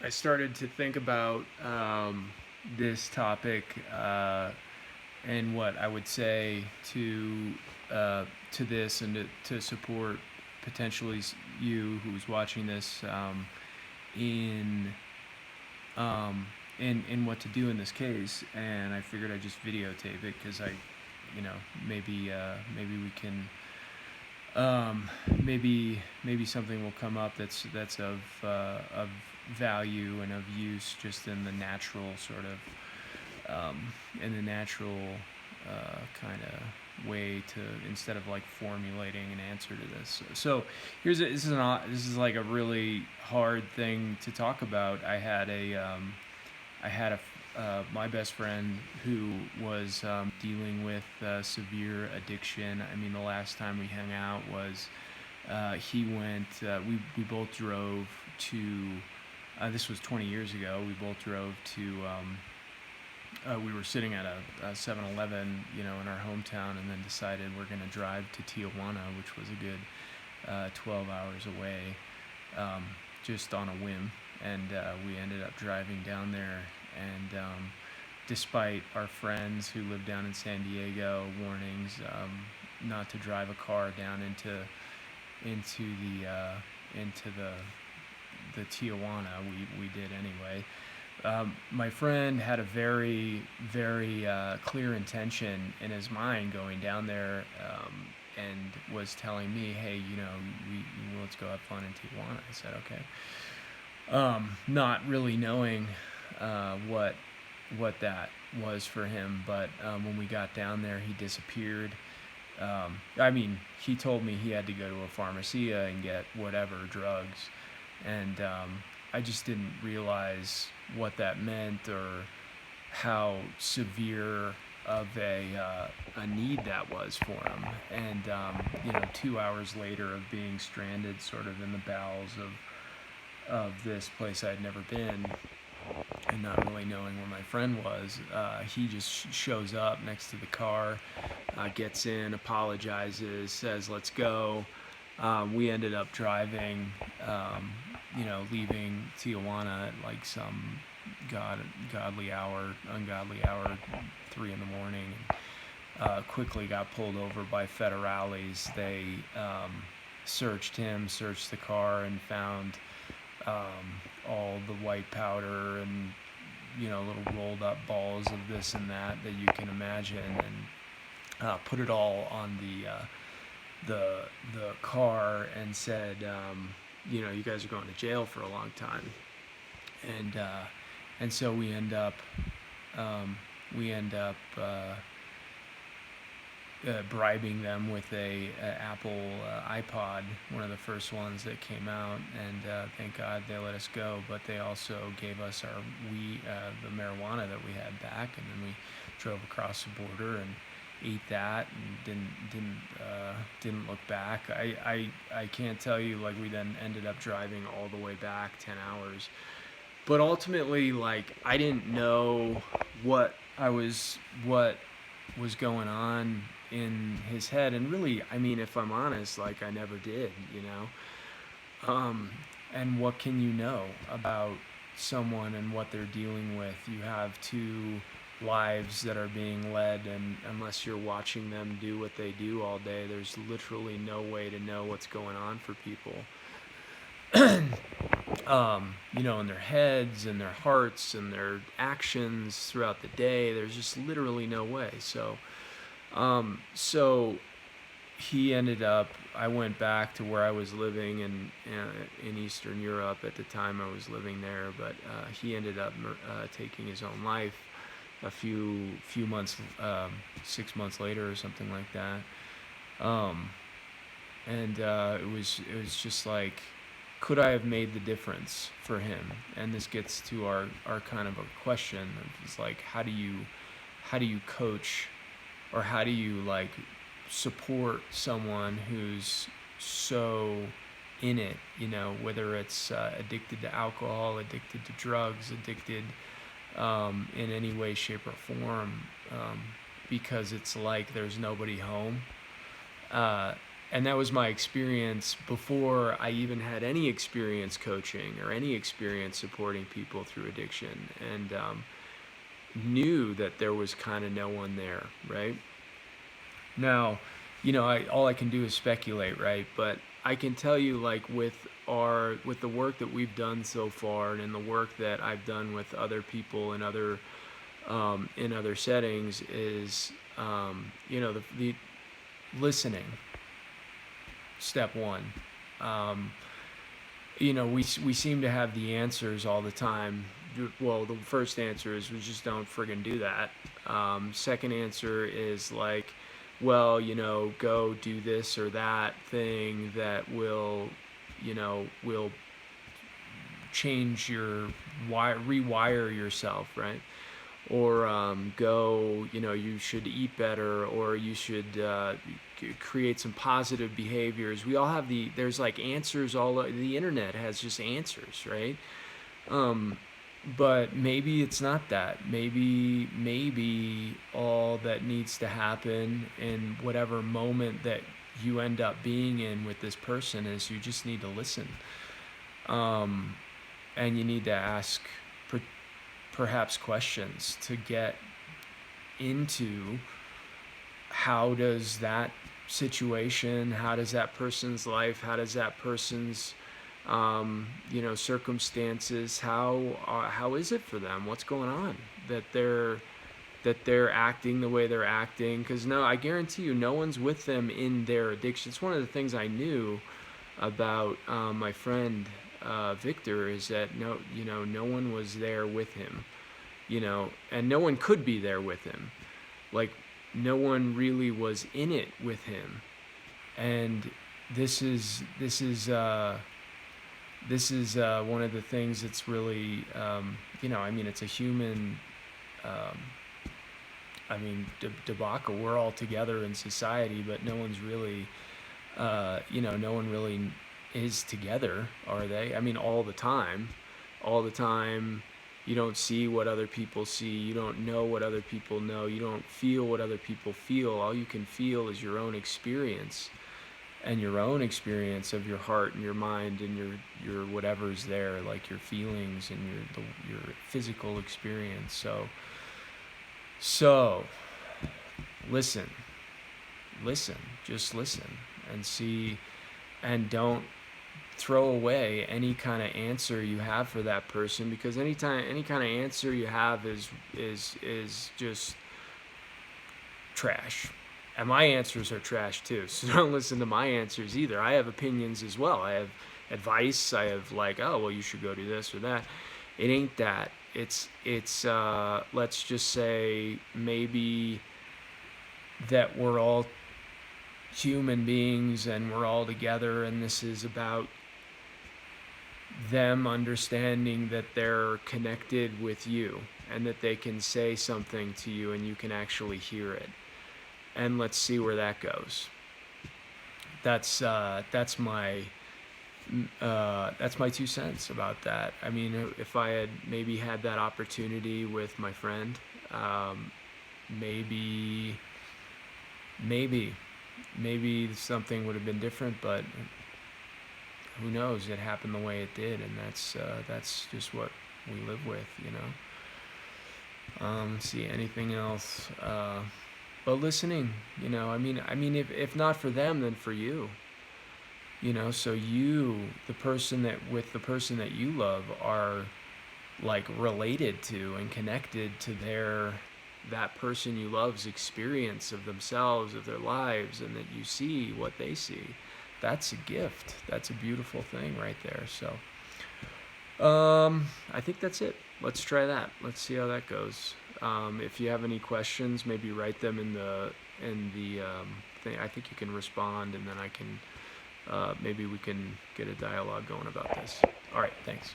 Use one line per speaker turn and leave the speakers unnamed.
I started to think about this topic and what I would say to this and to support potentially you who's watching this in in what to do in this case. And I figured I'd just videotape it because maybe we can maybe something will come up that's of value and of use just in the natural sort of in the natural kind of way to instead of like formulating an answer to this. So this is like a really hard thing to talk about. I had a my best friend who was dealing with severe addiction. I mean, the last time we hung out was he went. We both drove to. This was 20 years ago. We both drove to. We were sitting at a 7-Eleven, in our hometown, and then decided we're going to drive to Tijuana, which was a good 12 hours away, just on a whim. And we ended up driving down there, and despite our friends who live down in San Diego warnings not to drive a car down into the Tijuana, we did anyway. My friend had a very, very clear intention in his mind going down there, and was telling me, "Hey, let's go have fun in Tijuana." I said, "Okay," not really knowing what that was for him. But when we got down there, he disappeared. I mean, he told me he had to go to a pharmacia and get whatever drugs, and I just didn't realize what that meant or how severe of a need that was for him. And 2 hours later of being stranded, sort of in the bowels of this place I'd never been, and not really knowing where my friend was, he just shows up next to the car, gets in, apologizes, says, "Let's go." We ended up driving, leaving Tijuana at like some ungodly hour, 3 in the morning. Quickly got pulled over by federales. They searched the car, and found all the white powder and little rolled up balls of this and that you can imagine, and put it all on the car, and said, "You guys are going to jail for a long time." And so we end up bribing them with a Apple iPod, one of the first ones that came out, and thank God they let us go. But they also gave us the marijuana that we had back, and then we drove across the border and ate that, and didn't look back. I can't tell you, like, we then ended up driving all the way back 10 hours. But ultimately, like, I didn't know what was going on in his head, and really, I mean, if I'm honest, like, I never did. And what can you know about someone and what they're dealing with? You have two lives that are being led, and unless you're watching them do what they do all day, there's literally no way to know what's going on for people. In their heads and their hearts and their actions throughout the day. There's just literally no way. So he ended up. I went back to where I was living in Eastern Europe at the time I was living there. But he ended up taking his own life a few months, 6 months later or something like that. And it was just like, could I have made the difference for him? And this gets to our kind of a question. It's like, how do you coach, or how do you like support someone who's so in it, whether it's addicted to alcohol, addicted to drugs, addicted in any way, shape, or form, because it's like there's nobody home. and that was my experience before I even had any experience coaching or any experience supporting people through addiction, and knew that there was kind of no one there, right? Now, all I can do is speculate, right? But I can tell you, like, with the work that we've done so far, and in the work that I've done with other people in other settings, is the listening. Step one. We seem to have the answers all the time. Well, the first answer is we just don't friggin' do that. Second answer is like, well, go do this or that thing that will change rewire yourself, right? Or you should eat better, or you should create some positive behaviors. We all have there's like answers the internet has just answers, right? But maybe it's not that. Maybe all that needs to happen in whatever moment that you end up being in with this person is you just need to listen. And you need to ask perhaps questions to get into how does that situation, how does that person's life, how does that person's circumstances, how is it for them, what's going on that they're acting the way they're acting. Because I guarantee you no one's with them in their addiction. It's one of the things I knew about my friend Victor, is that no one was there with him, and no one could be there with him. Like, no one really was in it with him. And this is one of the things that's really, it's a human, debacle. We're all together in society, but no one's really, no one really is together, are they? I mean, all the time, you don't see what other people see. You don't know what other people know. You don't feel what other people feel. All you can feel is your own experience, and your own experience of your heart and your mind and your whatever's there, like your feelings and your physical experience. So listen, just listen and see, and don't throw away any kind of answer you have for that person, because any kind of answer you have is just trash. And my answers are trash too, so don't listen to my answers either. I have opinions as well. I have advice. I have like, oh, well, you should go do this or that. It ain't that. It's let's just say maybe that we're all human beings and we're all together, and this is about them understanding that they're connected with you and that they can say something to you and you can actually hear it. And let's see where that goes. That's my 2 cents about that. I mean, if I had maybe had that opportunity with my friend, maybe something would have been different, but who knows? It happened the way it did, and that's just what we live with, Let's see, anything else? But listening, if not for them, then for you. So the person that you love are like related to and connected to that person you love's experience of themselves, of their lives, and that you see what they see. That's a gift. That's a beautiful thing right there. So I think that's it. Let's try that. Let's see how that goes. If you have any questions, maybe write them in the thing. I think you can respond, and then I can maybe we can get a dialogue going about this. All right, thanks.